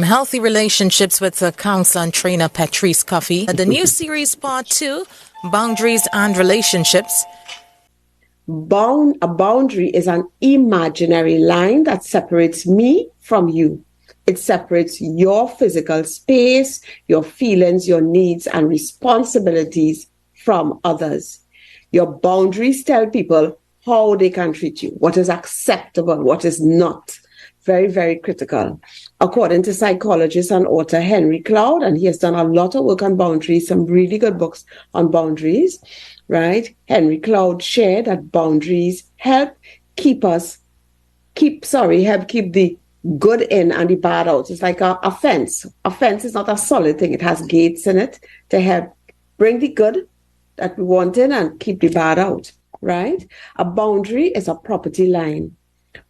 Healthy Relationships with counselor and trainer Petreece Cuffie. The new series part 2, Boundaries and Relationships. A boundary is an imaginary line that separates me from you. It separates your physical space, your feelings, your needs, and responsibilities from others. Your boundaries tell people how they can treat you, what is acceptable, what is not. Very, very critical. According to psychologist and author Henry Cloud, and he has done a lot of work on boundaries, some really good books on boundaries, right? Henry Cloud shared that boundaries help keep the good in and the bad out. It's like a fence. A fence is not a solid thing. It has gates in it to help bring the good that we want in and keep the bad out, right? A boundary is a property line.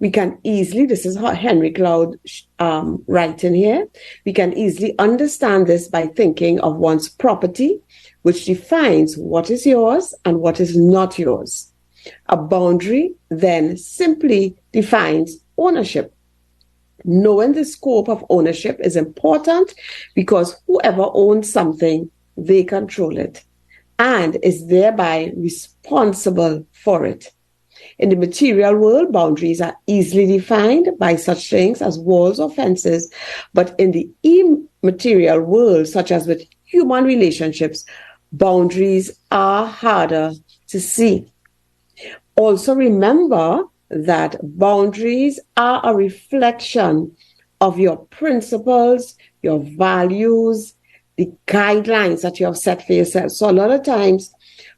We can easily, this is how Henry Cloud writing here, we can easily understand this by thinking of one's property, which defines what is yours and what is not yours. A boundary then simply defines ownership. Knowing the scope of ownership is important because whoever owns something, they control it and is thereby responsible for it. In the material world, boundaries are easily defined by such things as walls or fences, but in the immaterial world, such as with human relationships, boundaries are harder to see. Also remember that boundaries are a reflection of your principles, your values, the guidelines that you have set for yourself. So a lot of times,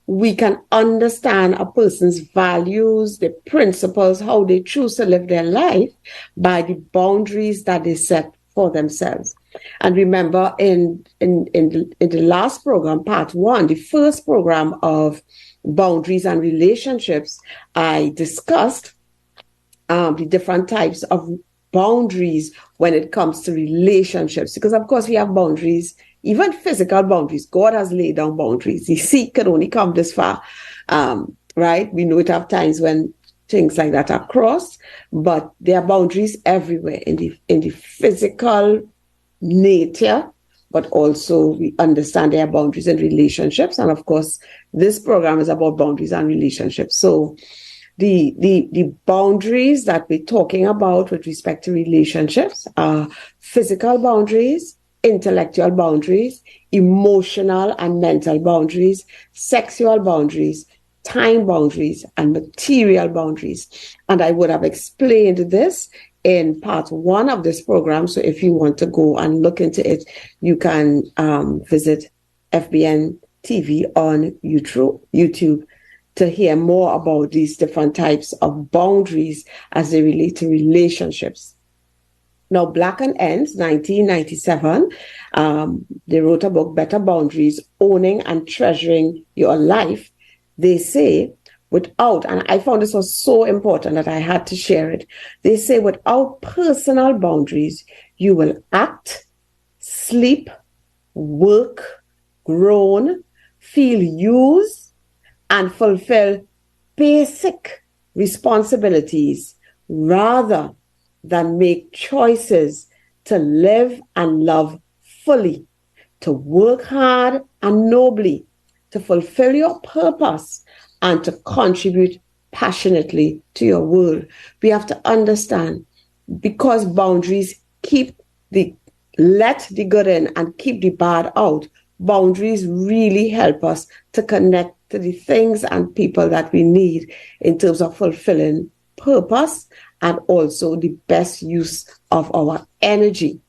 we can understand a person's values, the principles, how they choose to live their life by the boundaries that they set for themselves. And remember, in the last program, part 1, the first program of boundaries and relationships, I discussed the different types of boundaries when it comes to relationships. Because, of course, we have boundaries, even physical boundaries. God has laid down boundaries. The sea can only come this far, right? We know it have times when things like that are crossed, but there are boundaries everywhere in the physical nature, but also we understand there are boundaries in relationships. And of course, this program is about boundaries and relationships. So the boundaries that we're talking about with respect to relationships are physical boundaries, intellectual boundaries, emotional and mental boundaries, sexual boundaries, time boundaries, and material boundaries. And I would have explained this in part 1 of this program. So if you want to go and look into it, you can visit FBN TV on YouTube to hear more about these different types of boundaries as they relate to relationships. Now, Black and Ends, 1997, they wrote a book, Better Boundaries, Owning and Treasuring Your Life. They say, without, and I found this was so important that I had to share it. They say, without personal boundaries, you will act, sleep, work, groan, feel used, and fulfill basic responsibilities rather than make choices to live and love fully, to work hard and nobly, to fulfill your purpose, and to contribute passionately to your world. We have to understand, because boundaries let the good in and keep the bad out, boundaries really help us to connect to the things and people that we need in terms of fulfilling purpose and also the best use of our energy.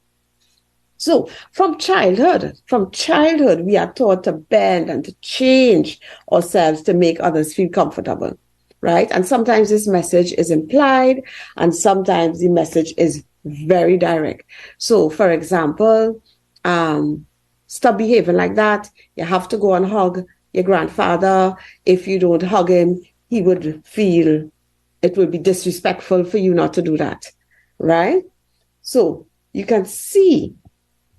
So from childhood, we are taught to bend and to change ourselves to make others feel comfortable, right? And sometimes this message is implied and sometimes the message is very direct. So for example, stop behaving like that. You have to go and hug your grandfather. If you don't hug him, he would feel it would be disrespectful for you not to do that, right? So you can see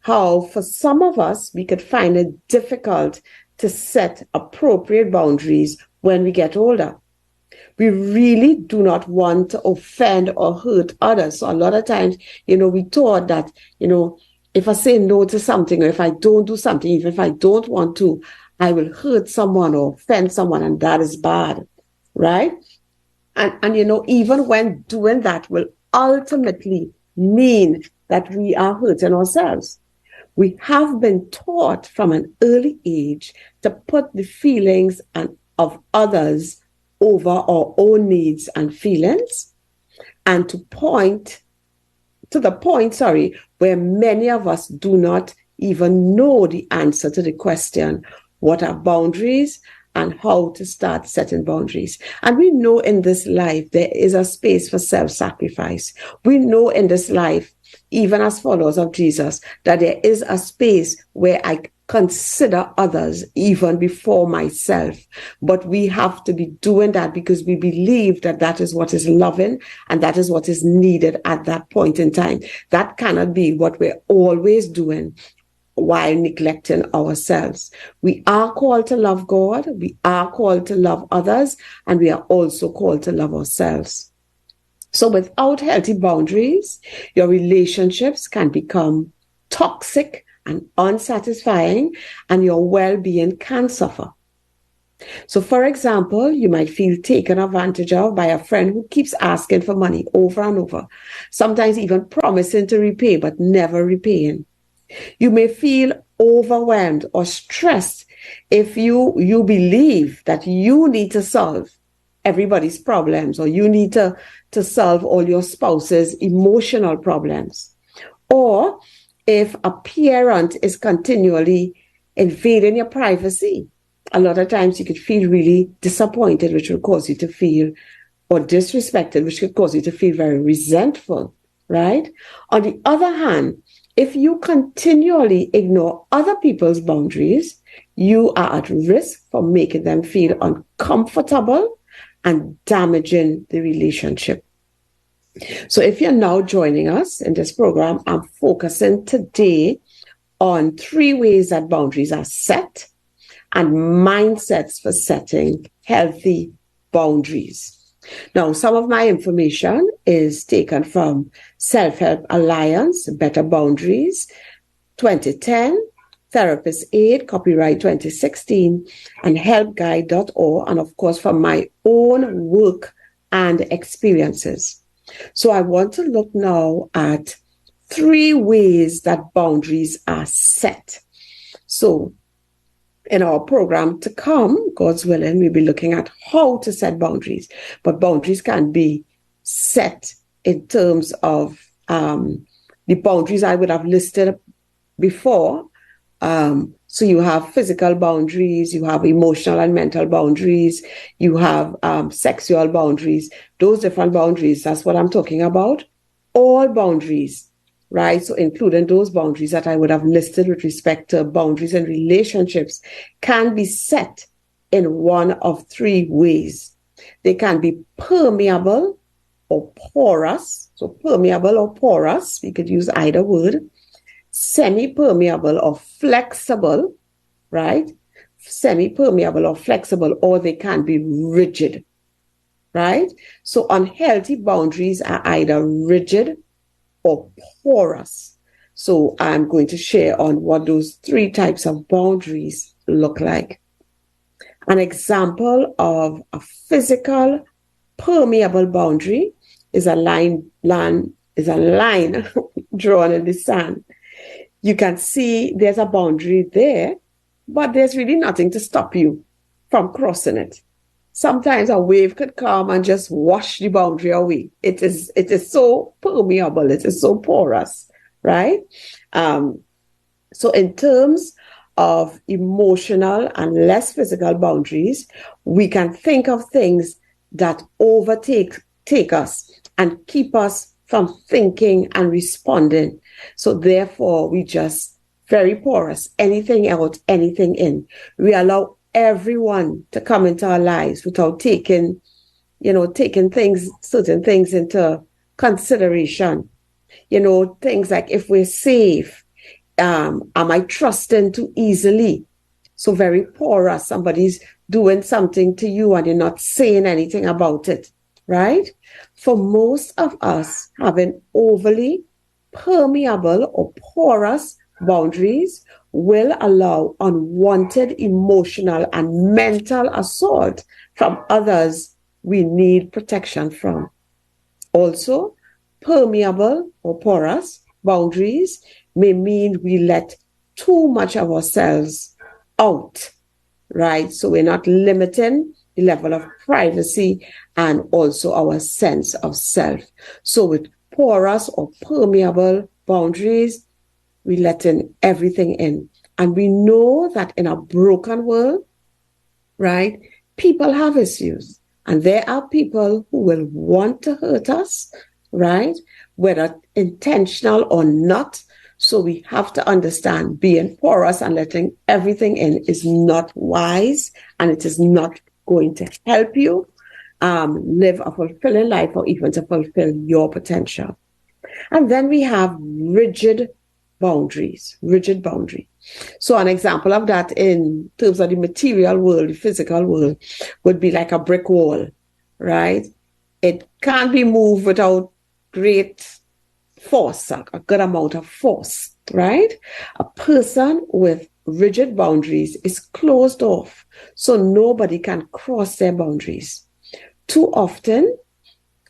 how for some of us, we could find it difficult to set appropriate boundaries when we get older. We really do not want to offend or hurt others. So a lot of times, we thought that, if I say no to something, or if I don't do something, even if I don't want to, I will hurt someone or offend someone, and that is bad, right? And even when doing that will ultimately mean that we are hurting ourselves. We have been taught from an early age to put the feelings of others over our own needs and feelings, and to the point, where many of us do not even know the answer to the question, what are boundaries and how to start setting boundaries. And we know in this life, there is a space for self-sacrifice. We know in this life, even as followers of Jesus, that there is a space where I consider others even before myself. But we have to be doing that because we believe that that is what is loving and that is what is needed at that point in time. That cannot be what we're always doing while neglecting ourselves. We are called to love God, we are called to love others, and we are also called to love ourselves. So without healthy boundaries, your relationships can become toxic and unsatisfying, and your well-being can suffer. So, for example, you might feel taken advantage of by a friend who keeps asking for money over and over, sometimes even promising to repay but never repaying. You may feel overwhelmed or stressed if you believe that you need to solve everybody's problems, or you need to solve all your spouse's emotional problems. Or if a parent is continually invading your privacy, a lot of times you could feel really disappointed, which will cause you to feel, or disrespected, which could cause you to feel very resentful, right? On the other hand, if you continually ignore other people's boundaries, you are at risk for making them feel uncomfortable and damaging the relationship. So if you're now joining us in this program, I'm focusing today on 3 ways that boundaries are set and mindsets for setting healthy boundaries. Now, some of my information is taken from Self-Help Alliance, Better Boundaries, 2010, Therapist Aid, copyright 2016, and helpguide.org, and of course from my own work and experiences. So I want to look now at 3 ways that boundaries are set. So in our program to come, God's willing, we'll be looking at how to set boundaries. But boundaries can be set in terms of the boundaries I would have listed before. So you have physical boundaries, you have emotional and mental boundaries, you have sexual boundaries. Those different boundaries, that's what I'm talking about. All boundaries, right? So including those boundaries that I would have listed with respect to boundaries and relationships, can be set in one of 3 ways. They can be permeable or porous. So permeable or porous, we could use either word. Semi-permeable or flexible, right? Semi-permeable or flexible, or they can be rigid, right? So unhealthy boundaries are either rigid or porous. So I'm going to share on what those 3 types of boundaries look like. An example of a physical permeable boundary is a line drawn in the sand. You can see there's a boundary there, but there's really nothing to stop you from crossing it. Sometimes a wave could come and just wash the boundary away. It is so permeable, it is so porous, right? So in terms of emotional and less physical boundaries, we can think of things that take us and keep us from thinking and responding. So therefore, we just very porous, anything out, anything in. We allow everyone to come into our lives without taking certain things into consideration. Things like if we're safe, am I trusting too easily? So very porous, somebody's doing something to you and you're not saying anything about it, right? For most of us, having overly Permeable or porous boundaries will allow unwanted emotional and mental assault from others we need protection from. Also, permeable or porous boundaries may mean we let too much of ourselves out, right? So we're not limiting the level of privacy and also our sense of self. So with porous or permeable boundaries, we let in everything in. And we know that in a broken world, right, people have issues. And there are people who will want to hurt us, right, whether intentional or not. So we have to understand being porous and letting everything in is not wise, and it is not going to help you live a fulfilling life or even to fulfill your potential. And then we have rigid boundaries. So an example of that in terms of the material world, the physical world, would be like a brick wall, right? It can't be moved without great force, a good amount of force, right? A person with rigid boundaries is closed off, so nobody can cross their boundaries.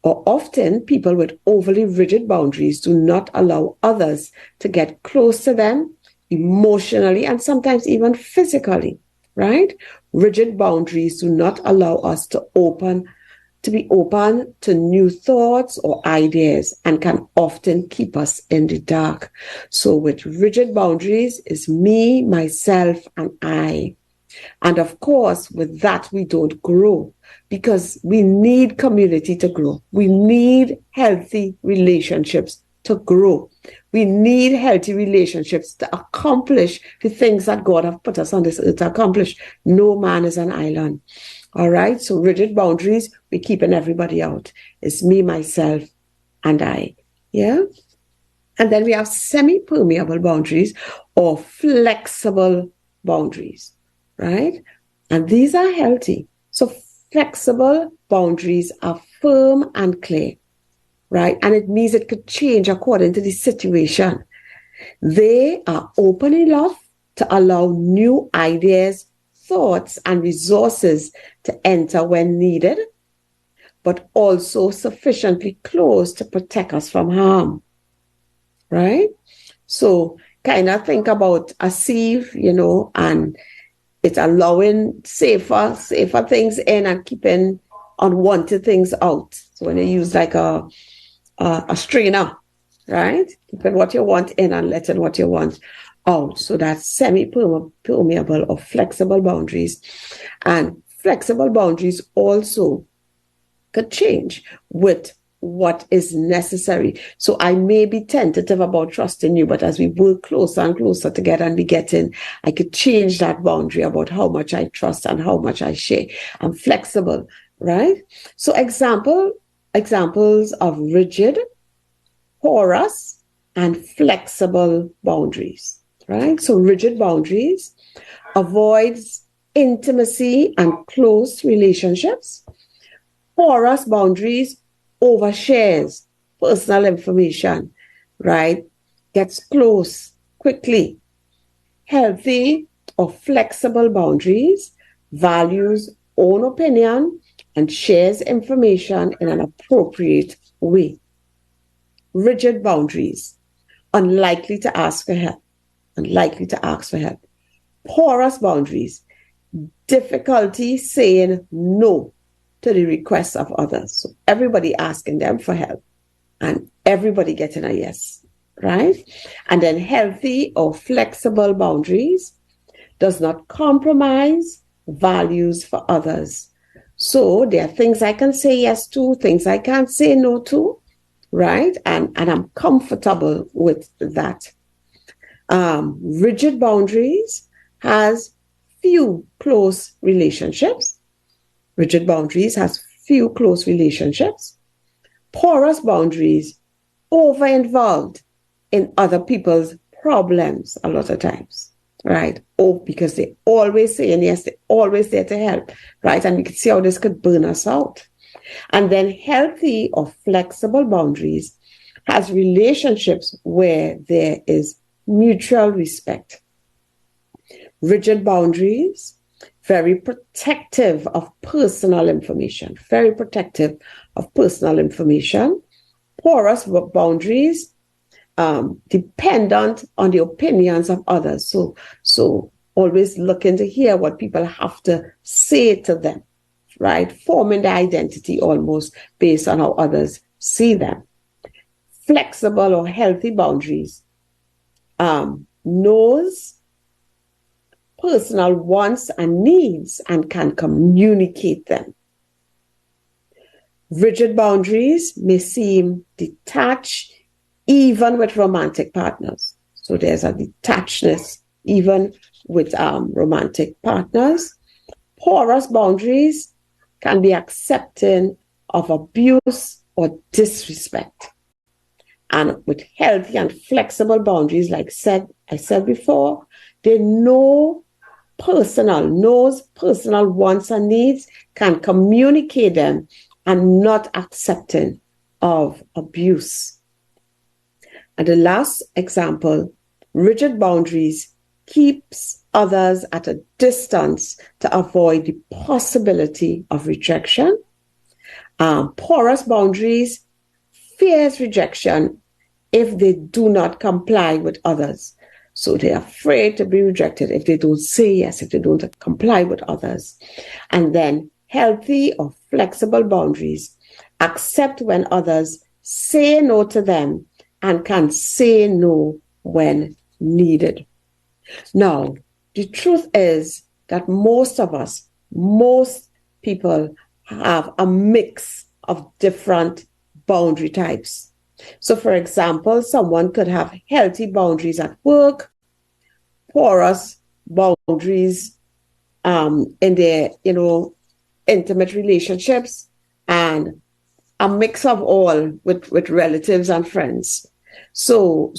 Often, people with overly rigid boundaries do not allow others to get close to them emotionally and sometimes even physically, right? Rigid boundaries do not allow us to be open to new thoughts or ideas and can often keep us in the dark. So with rigid boundaries is me, myself, and I. And of course, with that, we don't grow because we need community to grow. We need healthy relationships to grow. We need healthy relationships to accomplish the things that God has put us on this earth to accomplish. No man is an island. All right. So rigid boundaries, we're keeping everybody out. It's me, myself, and I. Yeah. And then we have semi-permeable boundaries or flexible boundaries, right? And these are healthy. So flexible boundaries are firm and clear, right? And it means it could change according to the situation. They are open enough to allow new ideas, thoughts, and resources to enter when needed, but also sufficiently close to protect us from harm, right? So kind of think about a sieve, and it's allowing safer things in and keeping unwanted things out. So when you use like a strainer, right? Keeping what you want in and letting what you want out. So that's semi-permeable or flexible boundaries. And flexible boundaries also could change with what is necessary. So I may be tentative about trusting you, but as we work closer and closer together and we get in, I could change that boundary about how much I trust and how much I share. I'm flexible, right? So examples of rigid, porous, and flexible boundaries, right? So rigid boundaries avoids intimacy and close relationships. Porous boundaries overshares personal information, right? Gets close quickly. Healthy or flexible boundaries values own opinion and shares information in an appropriate way. Rigid boundaries, unlikely to ask for help. Porous boundaries, difficulty saying no to the requests of others. So everybody asking them for help and everybody getting a yes, right? And then healthy or flexible boundaries does not compromise values for others. So there are things I can say yes to, things I can't say no to, right? And I'm comfortable with that. Rigid boundaries has few close relationships. Porous boundaries over-involved in other people's problems a lot of times, right? Because they always saying yes, they're always there to help, right? And we can see how this could burn us out. And then healthy or flexible boundaries has relationships where there is mutual respect. Rigid boundaries, very protective of personal information, very protective of personal information. Porous boundaries, dependent on the opinions of others. So always looking to hear what people have to say to them, right? Forming their identity almost based on how others see them. Flexible or healthy boundaries, knows personal wants and needs and can communicate them. Rigid boundaries may seem detached even with romantic partners. So there's a detachedness even with romantic partners. Porous boundaries can be accepting of abuse or disrespect. And with healthy and flexible boundaries, like I said before, they knows personal wants and needs, can communicate them, and not accepting of abuse. And the last example, rigid boundaries keeps others at a distance to avoid the possibility of rejection. Porous boundaries fears rejection if they do not comply with others. So they're afraid to be rejected if they don't say yes, if they don't comply with others. And then healthy or flexible boundaries accept when others say no to them and can say no when needed. Now, the truth is that most people have a mix of different boundary types. So, for example, someone could have healthy boundaries at work, porous boundaries in their, intimate relationships, and a mix of all with relatives and friends. So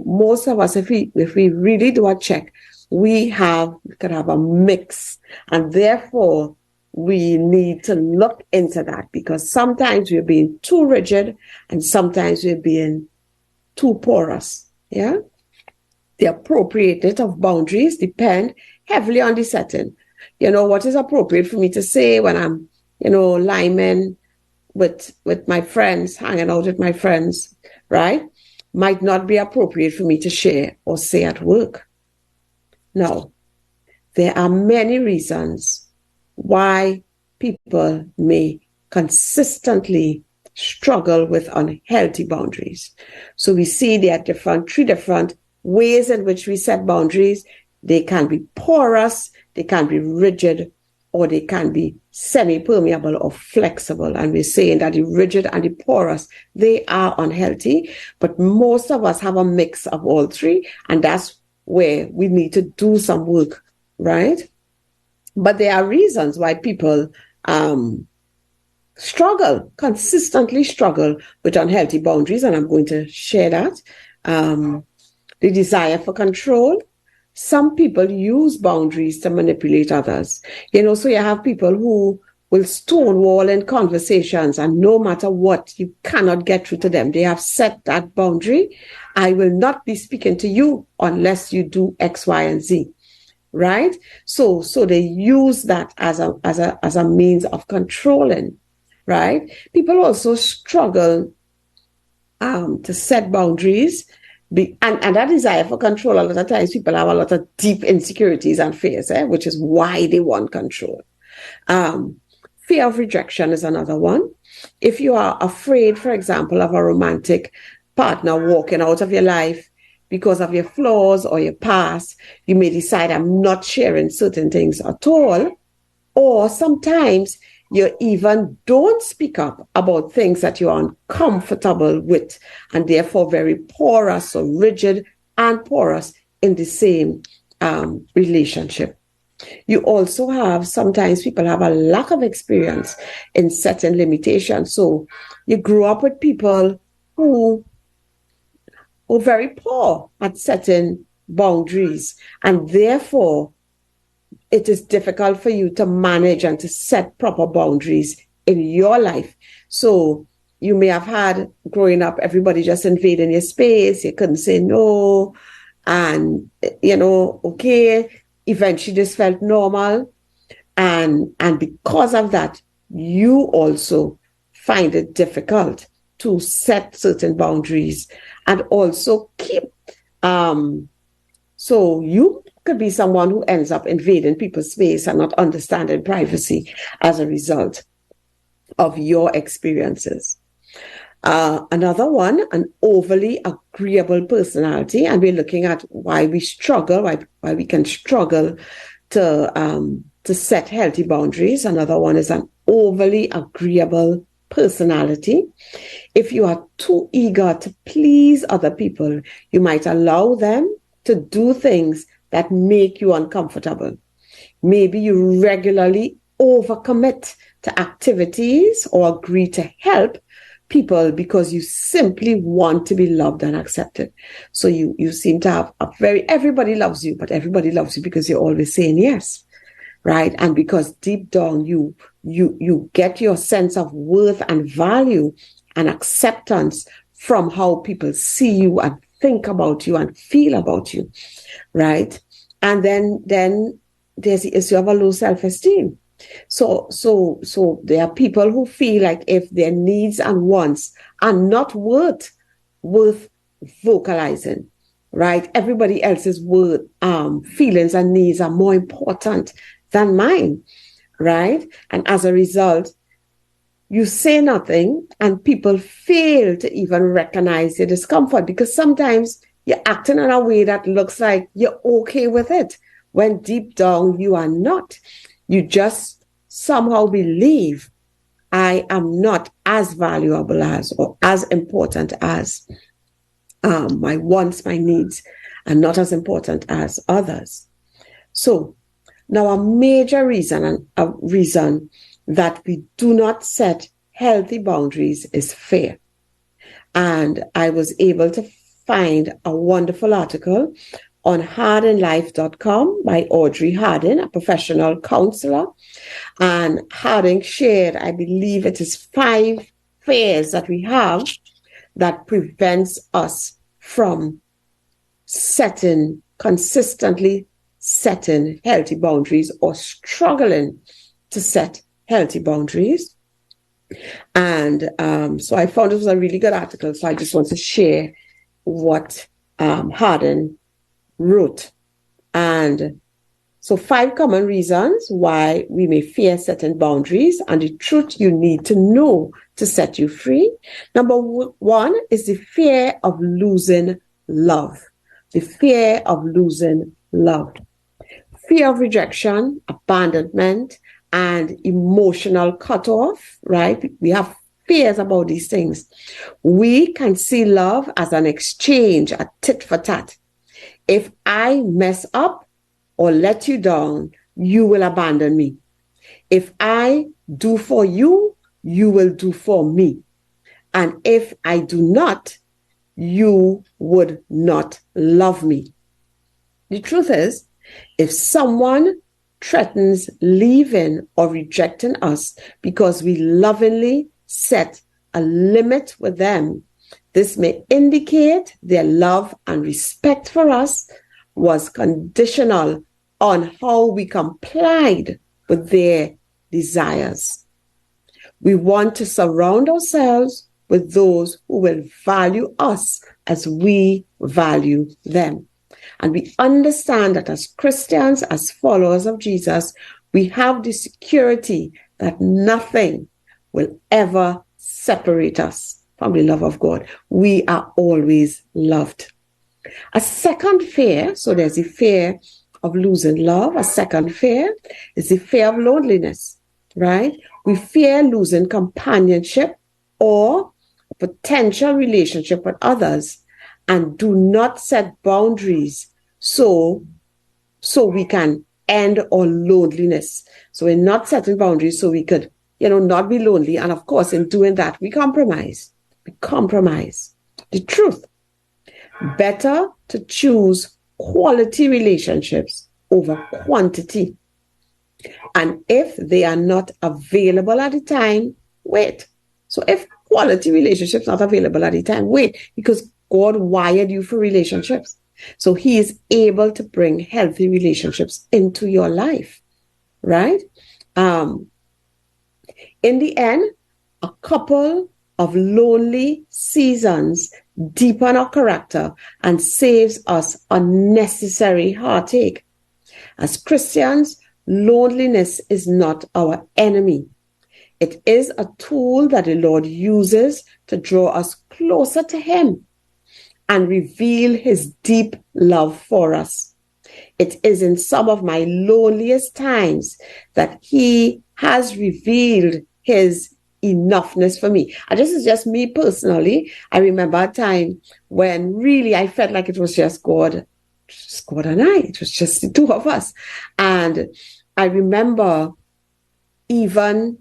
most of us, if we really do a check, we could have a mix, and therefore we need to look into that, because sometimes we're being too rigid and sometimes we're being too porous. Yeah. The appropriateness of boundaries depend heavily on the setting. What is appropriate for me to say when I'm, liming with my friends, hanging out with my friends, right? Might not be appropriate for me to share or say at work. Now, there are many reasons why people may consistently struggle with unhealthy boundaries. So we see there are three different ways in which we set boundaries. They can be porous, they can be rigid, or they can be semi-permeable or flexible. And we're saying that the rigid and the porous, they are unhealthy, but most of us have a mix of all three, and that's where we need to do some work, right? But there are reasons why people consistently struggle with unhealthy boundaries, and I'm going to share that. The desire for control. Some people use boundaries to manipulate others. So you have people who will stonewall in conversations, and no matter what, you cannot get through to them. They have set that boundary. I will not be speaking to you unless you do X, Y, and Z. Right? So they use that as a means of controlling. Right? People also struggle to set boundaries. And that desire for control, a lot of times people have a lot of deep insecurities and fears, which is why they want control. Fear of rejection is another one. If you are afraid, for example, of a romantic partner walking out of your life because of your flaws or your past, you may decide, I'm not sharing certain things at all. Or sometimes you even don't speak up about things that you're uncomfortable with, and therefore very porous or rigid and porous in the same relationship. You also have, sometimes people have a lack of experience in setting limitations. So you grew up with people who were very poor at setting boundaries, and therefore it is difficult for you to manage and to set proper boundaries in your life. So you may have had growing up, everybody just invading your space. You couldn't say no. And, okay, eventually this felt normal. And because of that, you also find it difficult to set certain boundaries and also keep. So you could be someone who ends up invading people's space and not understanding privacy as a result of your experiences. Another one, an overly agreeable personality, and we're looking at why we struggle, why we can struggle to set healthy boundaries. Another one is an overly agreeable personality. If you are too eager to please other people, you might allow them to do things that make you uncomfortable. Maybe you regularly overcommit to activities or agree to help people because you simply want to be loved and accepted. So you seem to have everybody loves you, but everybody loves you because you're always saying yes, right? And because deep down you get your sense of worth and value and acceptance from how people see you and think about you and feel about you, right? And then there's the issue of a low self-esteem. So there are people who feel like if their needs and wants are not worth vocalizing, right? Everybody else's feelings and needs are more important than mine, right? And as a result, you say nothing and people fail to even recognize your discomfort because sometimes you're acting in a way that looks like you're okay with it when deep down you are not. You just somehow believe I am not as valuable as or as important as my wants, my needs, and not as important as others. So now a major reason and a reason that we do not set healthy boundaries is fear. And I was able to find a wonderful article on hardinlife.com by Audrey Hardin, a professional counselor. And Hardin shared, I believe it is 5 fears that we have that prevents us from consistently setting healthy boundaries or struggling to set healthy boundaries. And so I found it was a really good article. So I just want to share what Hardin wrote. And so 5 common reasons why we may fear setting boundaries and the truth you need to know to set you free. Number 1 is the fear of losing love. The fear of losing love. Fear of rejection, abandonment, and emotional cutoff, right? We have fears about these things. We can see love as an exchange, a tit for tat. If I mess up or let you down, you will abandon me. If I do for you, you will do for me. And if I do not, you would not love me. The truth is, if someone threatens leaving or rejecting us because we lovingly set a limit with them, this may indicate their love and respect for us was conditional on how we complied with their desires. We want to surround ourselves with those who will value us as we value them. And we understand that as Christians, as followers of Jesus, we have the security that nothing will ever separate us from the love of God. We are always loved. A second fear, so there's the fear of losing love. A second fear is the fear of loneliness, right? We fear losing companionship or a potential relationship with others and do not set boundaries so we can end our loneliness. So we're not setting boundaries so we could, not be lonely. And of course, in doing that, we compromise. We compromise. The truth. Better to choose quality relationships over quantity. And if they are not available at the time, wait. So if quality relationships not available at the time. Wait, because God wired you for relationships. So he is able to bring healthy relationships into your life, right? In the end, a couple of lonely seasons deepen our character and saves us unnecessary heartache. As Christians, loneliness is not our enemy. It is a tool that the Lord uses to draw us closer to him and reveal his deep love for us. It is in some of my loneliest times that he has revealed his enoughness for me. And this is just me personally. I remember a time when really I felt like it was just God and I. It was just the two of us. And I remember even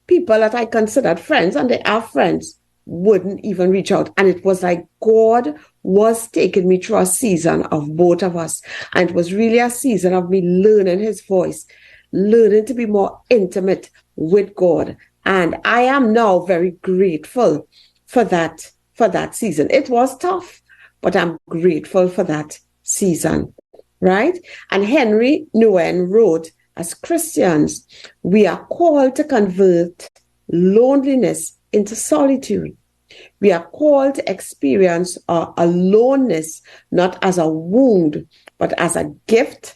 people that I considered friends, and they are friends, wouldn't even reach out. And it was like God was taking me through a season of both of us. And it was really a season of me learning his voice, learning to be more intimate with God. And I am now very grateful for that season. It was tough, but I'm grateful for that season, right? And Henry Nguyen wrote, as Christians, we are called to convert loneliness into solitude. We are called to experience our aloneness not as a wound, but as a gift,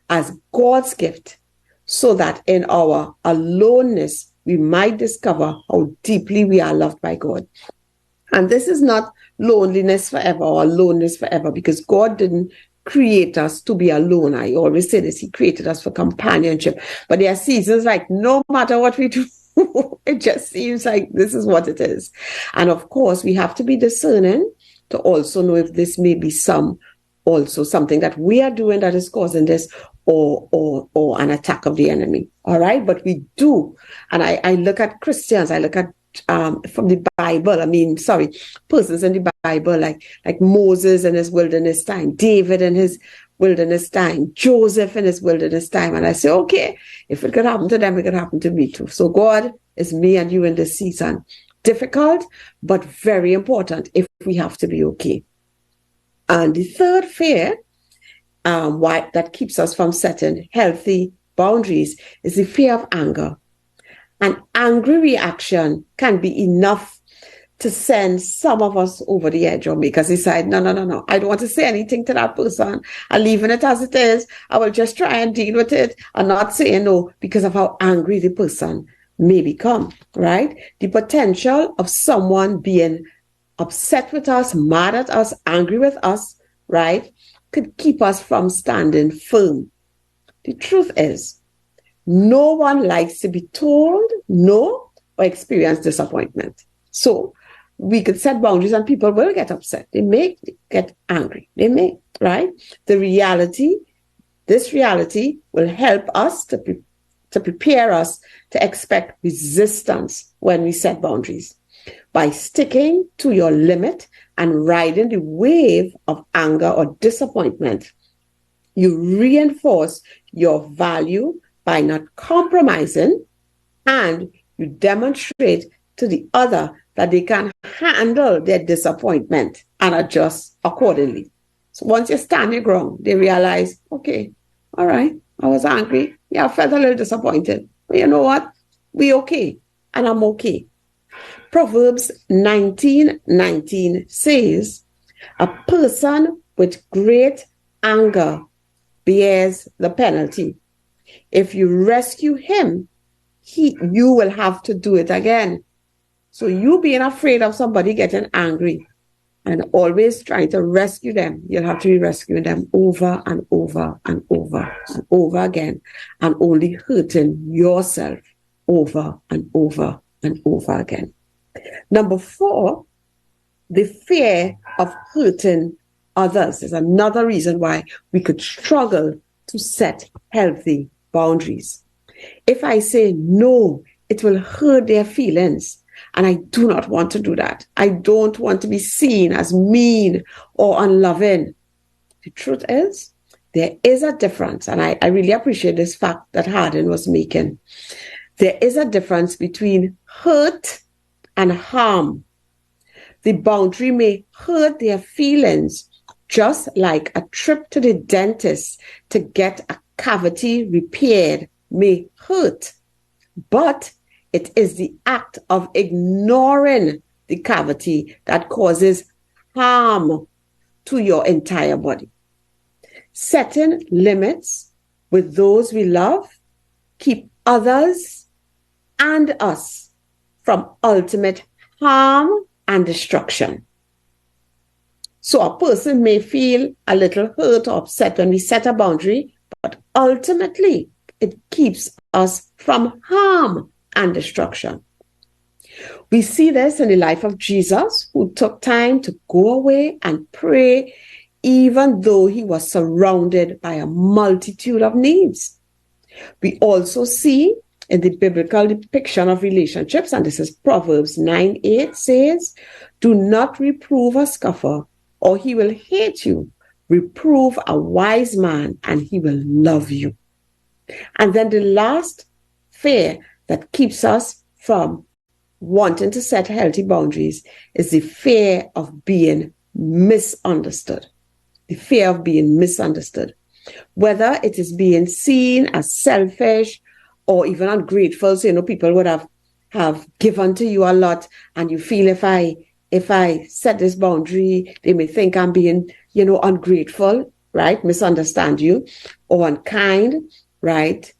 as God's gift, so that in our aloneness, we might discover how deeply we are loved by God. And this is not loneliness forever or aloneness forever, because God didn't create us to be alone. I always say this, he created us for companionship. But there are seasons like no matter what we do, it just seems like this is what it is. And of course, we have to be discerning to also know if this may be something that we are doing that is causing this, or an attack of the enemy. All right. But we do. And I look at Christians, I look at from the Bible, persons in the Bible, like Moses in his wilderness time, David in his wilderness time, Joseph in his wilderness time. And I say, okay, if it could happen to them, it could happen to me too. So God is me and you in this season. Difficult, but very important if we have to be okay. And the third fear that keeps us from setting healthy boundaries is the fear of anger. An angry reaction can be enough to send some of us over the edge or make us decide, no, I don't want to say anything to that person. I'm leaving it as it is. I will just try and deal with it and not say no because of how angry the person may become, right? The potential of someone being upset with us, mad at us, angry with us, right, could keep us from standing firm. The truth is, no one likes to be told no or experience disappointment. So we could set boundaries and people will get upset. They may get angry. They may, right? This reality will help us to prepare us to expect resistance when we set boundaries. By sticking to your limit and riding the wave of anger or disappointment, you reinforce your value by not compromising, and you demonstrate to the other that they can handle their disappointment and adjust accordingly. So once you stand your ground, they realize, okay, all right, I was angry. Yeah, I felt a little disappointed. But you know what? We're okay, and I'm okay. Proverbs 19:19 says, a person with great anger bears the penalty. If you rescue him, you will have to do it again. So you being afraid of somebody getting angry and always trying to rescue them, you'll have to be rescuing them over and over and over and over again, and only hurting yourself over and over and over again. Number 4, the fear of hurting others is another reason why we could struggle to set healthy boundaries. If I say no, it will hurt their feelings, and I do not want to do that. I don't want to be seen as mean or unloving. The truth is, there is a difference, and I really appreciate this fact that Hardin was making. There is a difference between hurt and harm. The boundary may hurt their feelings, just like a trip to the dentist to get a cavity repaired may hurt. But it is the act of ignoring the cavity that causes harm to your entire body. Setting limits with those we love keep others and us from ultimate harm and destruction. So a person may feel a little hurt or upset when we set a boundary, but ultimately it keeps us from harm and destruction. We see this in the life of Jesus, who took time to go away and pray, even though he was surrounded by a multitude of needs. We also see in the biblical depiction of relationships, and this is Proverbs 9:8 says, "Do not reprove a scoffer, or he will hate you. Reprove a wise man, and he will love you." And then the last fear that keeps us from wanting to set healthy boundaries is the fear of being misunderstood. The fear of being misunderstood. Whether it is being seen as selfish or even ungrateful. So, people would have given to you a lot, and you feel if I set this boundary, they may think I'm being, ungrateful, right? Misunderstand you, or unkind, right?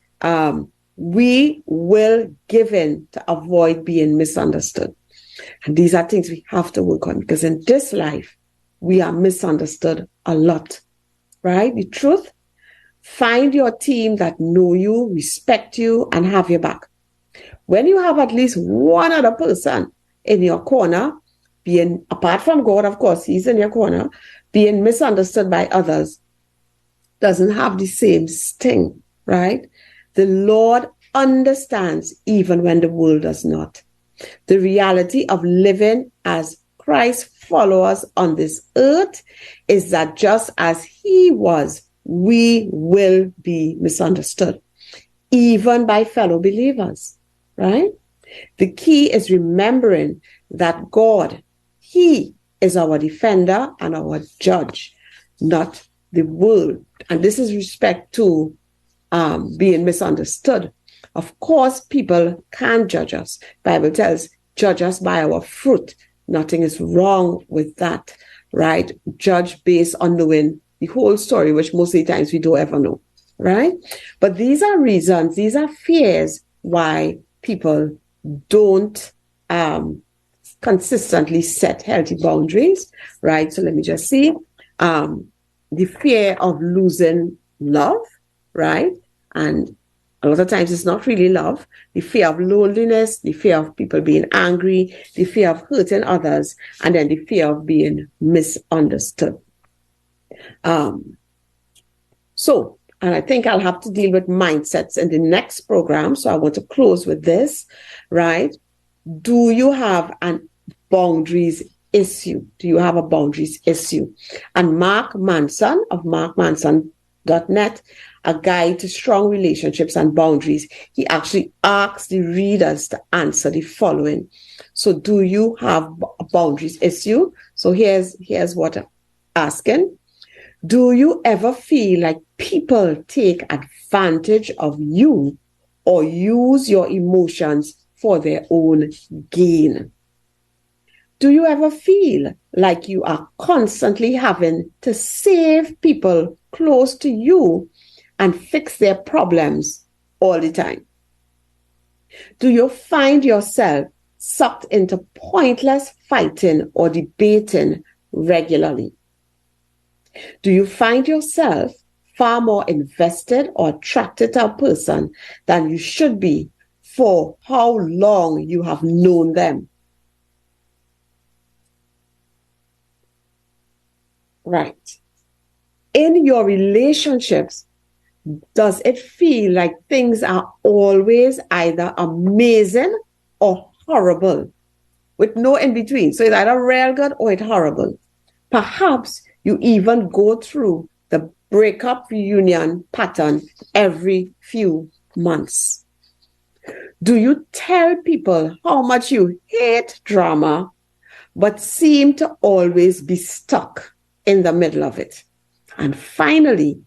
We will give in to avoid being misunderstood. And these are things we have to work on, because in this life, we are misunderstood a lot, right? The truth, find your team that know you, respect you, and have your back. When you have at least one other person in your corner, being, apart from God, of course, he's in your corner, being misunderstood by others, doesn't have the same sting, right? The Lord understands even when the world does not. The reality of living as Christ followers on this earth is that just as he was, we will be misunderstood, even by fellow believers, right? The key is remembering that God, he is our defender and our judge, not the world. And this is respect to being misunderstood. Of course, people can judge us. Bible tells, judge us by our fruit. Nothing is wrong with that, right? Judge based on knowing the whole story, which most of the times we don't ever know, right? But these are reasons, these are fears why people don't consistently set healthy boundaries, right? So let me just see. The fear of losing love, right? And a lot of times it's not really love. The fear of loneliness, the fear of people being angry, the fear of hurting others, and then the fear of being misunderstood. And I think I'll have to deal with mindsets in the next program. So I want to close with this, right? Do you have a boundaries issue? Do you have a boundaries issue? And Mark Manson of markmanson.net, A Guide to Strong Relationships and Boundaries, he actually asks the readers to answer the following. So do you have a boundaries issue? So here's what I'm asking. Do you ever feel like people take advantage of you or use your emotions for their own gain? Do you ever feel like you are constantly having to save people close to you and fix their problems all the time? Do you find yourself sucked into pointless fighting or debating regularly? Do you find yourself far more invested or attracted to a person than you should be for how long you have known them? Right. In your relationships, does it feel like things are always either amazing or horrible, with no in between? So it's either real good or it's horrible. Perhaps you even go through the breakup reunion pattern every few months. Do you tell people how much you hate drama, but seem to always be stuck in the middle of it? And finally,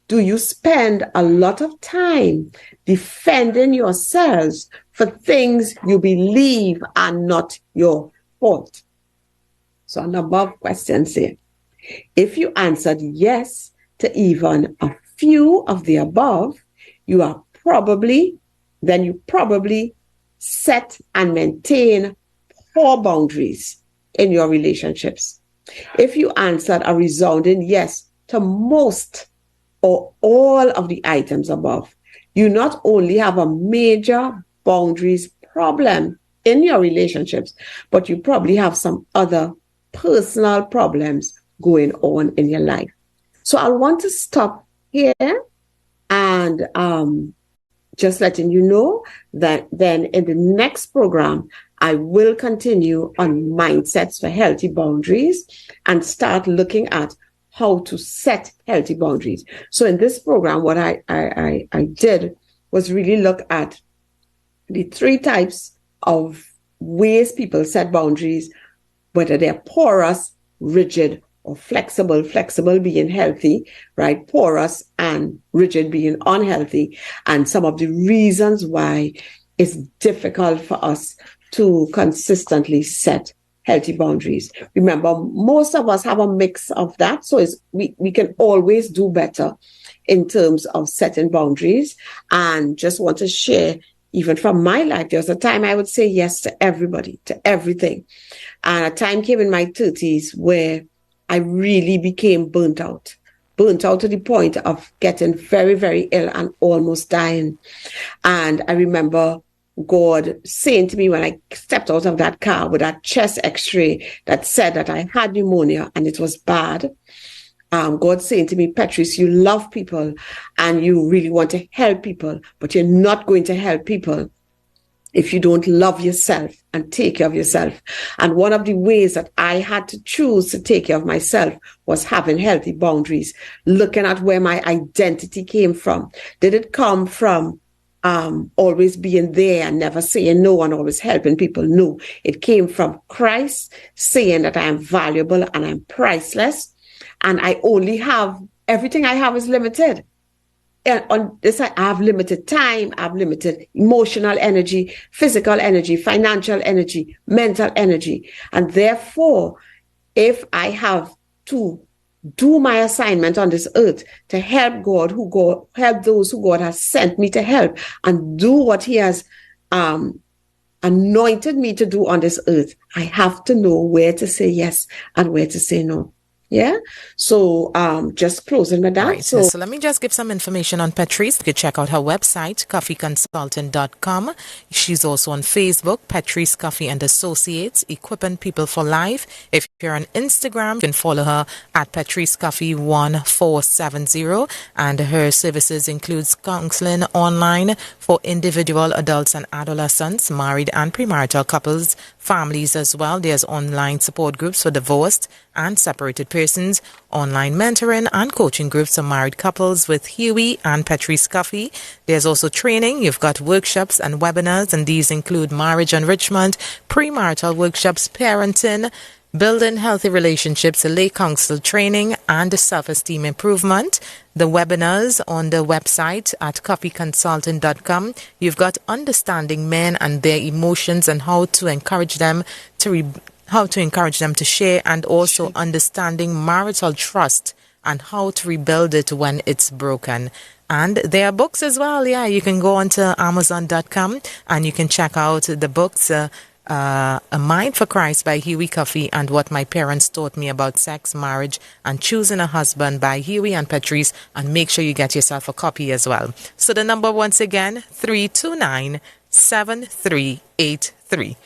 do you spend a lot of time defending yourselves for things you believe are not your fault? So, a number of questions here. If you answered yes to even a few of the above, you probably set and maintain poor boundaries in your relationships. If you answered a resounding yes to most or all of the items above, you not only have a major boundaries problem in your relationships, but you probably have some other personal problems going on in your life. So I want to stop here and just letting you know that then in the next program, I will continue on mindsets for healthy boundaries and start looking at how to set healthy boundaries. So in this program, what I did was really look at the 3 types of ways people set boundaries, whether they're porous, rigid, or flexible. Flexible being healthy, right? Porous and rigid being unhealthy. And some of the reasons why it's difficult for us to consistently set healthy boundaries. Remember, most of us have a mix of that. So we can always do better in terms of setting boundaries. And just want to share, even from my life, there was a time I would say yes to everybody, to everything. And a time came in my 30s where I really became burnt out to the point of getting very, very ill and almost dying. And I remember God saying to me when I stepped out of that car with that chest x-ray that said that I had pneumonia and it was bad. God saying to me, Petreece, you love people and you really want to help people, but you're not going to help people if you don't love yourself and take care of yourself. And one of the ways that I had to choose to take care of myself was having healthy boundaries, looking at where my identity came from. Did it come from always being there and never saying no and always helping people? No, it came from Christ saying that I am valuable and I'm priceless. And I only have, everything I have is limited. And on this side, I have limited time, I have limited emotional energy, physical energy, financial energy, mental energy. And therefore, if I have to do my assignment on this earth to help help those who God has sent me to help and do what he has anointed me to do on this earth, I have to know where to say yes and where to say no. Yeah. So just closing with that. Right. So let me just give some information on Petreece. You can check out her website, cuffieconsultant.com. She's also on Facebook, Petreece Cuffie and Associates, equipping people for life. If you're on Instagram, you can follow her at Petreece Cuffie 1470. And her services includes counseling online for individual adults and adolescents, married and premarital couples, families as well. There's online support groups for divorced and separated persons, online mentoring and coaching groups for married couples with Huey and Petreece Cuffie. There's also training. You've got workshops and webinars, and these include marriage enrichment, premarital workshops, parenting, building healthy relationships, lay counsel training, and self-esteem improvement. The webinars on the website at cuffieconsultant.com. You've got understanding men and their emotions and how to encourage them to share, and also understanding marital trust and how to rebuild it when it's broken. And there are books as well. Yeah, you can go onto Amazon.com and you can check out the books. A Mind for Christ by Huey Cuffie and What My Parents Taught Me About Sex, Marriage, and Choosing a Husband by Huey and Petreece. And make sure you get yourself a copy as well. So the number once again, 329-7383.